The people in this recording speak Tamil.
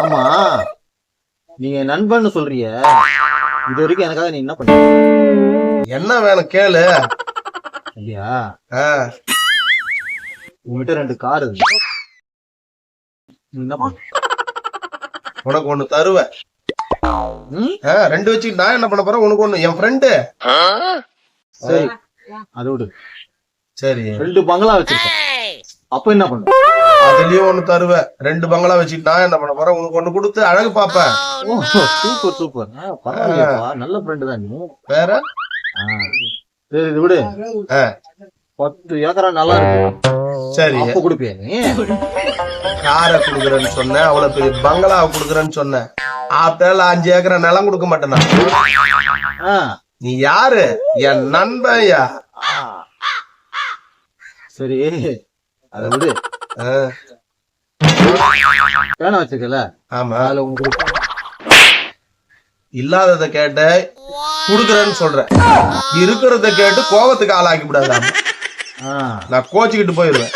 ஆமா, நீங்க நண்பன்னு சொல்றிய, இது வரைக்கும் எனக்காக நீ என்ன பண்ண? என்ன வேணும் கேளு. இல்லையா, ஆ, உங்ககிட்ட 2 கார் இருக்கு, நீ என்ன பண்ண? உனக்கு ஒண்ணு தருவேன். ம்? 2 வச்சுக்கிட்டு நான் என்ன பண்ண போறேன்? உனக்கு ஒண்ணு. என் ஃப்ரெண்டு. சரி, அதை விடு. சரி, 2 பங்களா வச்சிருக்கேன், அப்ப என்ன பண்ண? அதுலயும் ஒண்ணு தருவேன். 2 பங்களா வச்சுக்கிட்டு நான் என்ன பண்ண போறேன்? உனக்கு ஒண்ணு கொடுத்து அழகு பாப்பேன். ஓ, சூப்பர் சூப்பர். பரவாயில்லையாப்பா, நல்ல ஃப்ரெண்டு தான் நீ. வேற? ஆ, சரி, இது விடு. ஆ, 10 ஏக்கரா நல்லா இருக்கு, சரி. அப்ப கொடுப்பியா நீ? காரை குடுக்குறேன்னு சொன்னேன், அவ்வளவு பெரிய பங்களாவை குடுக்குறேன்னு சொன்னேன். ஆத்தால 5 ஏக்கரா நிலம் கொடுக்க மாட்டேனா? ஆ, நீ யாரு? என் நண்பன்யா. சரி, அதை விடு. ஆ, பேனா வச்சிருக்கல, ஆமா. அதுல உங்களுக்கு இல்லாதத கேட்ட குடுக்குறேன்னு சொல்றேன். இருக்கிறத கேட்டு கோவத்துக்கு ஆளாக்கி விடாத. ஆ, நான் கோச்சிக்கிட்டு போயிருவேன்.